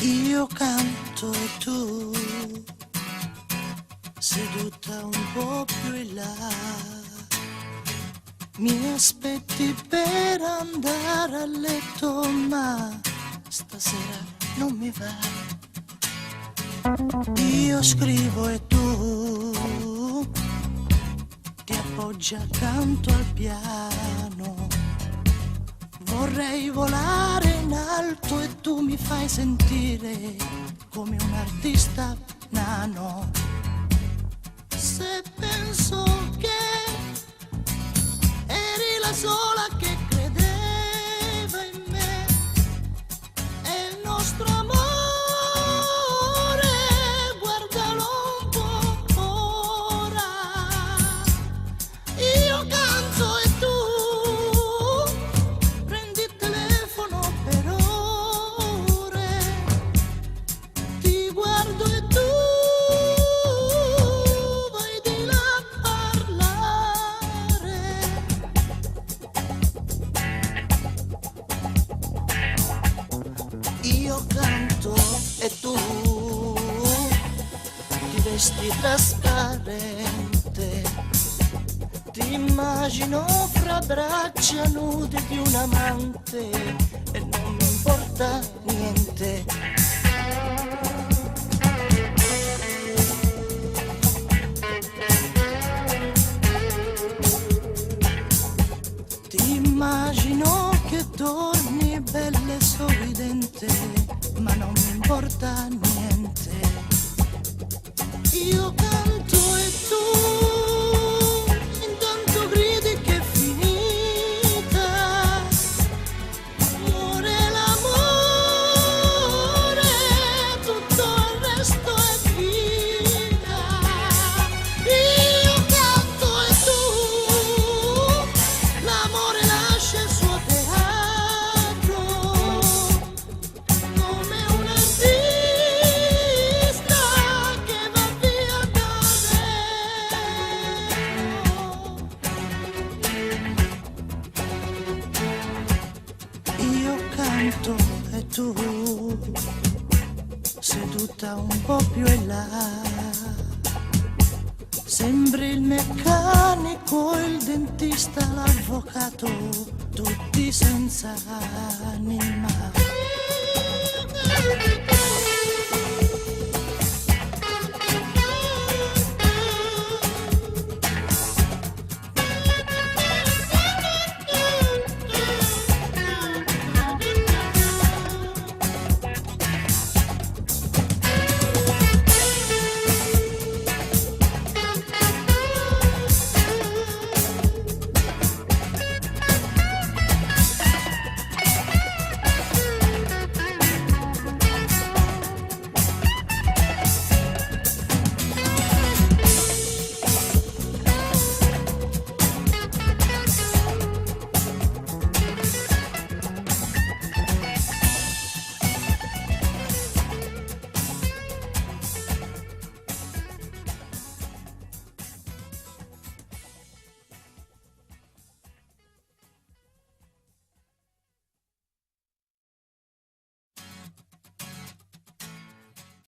Io canto e tu seduta un po' più in là, mi aspetti per andare a letto, ma stasera non mi va. Io scrivo e tu ti appoggi accanto al piano. Vorrei volare in alto e tu mi fai sentire come un artista nano. Se penso che eri la sola che credeva in me e il nostro amore, guardalo un po' ora. Io canto e tu prendi il telefono per ore, ti guardo e tu canto e tu ti vesti trasparente, ti immagino fra braccia nude di un amante e non mi importa niente. Ti immagino che torni bella e sorridente, ma non mi importa niente. Io canto e tu intanto gridi che è finita. Muore l'amore, tutto il resto è vita. Io canto e tu, l'amore lascia il suo teatro come un artista che va via da dentro. Io canto e tu seduta un po' più in là, sembri il meccanico, il dentista, l'avvocato, tutti senza anima.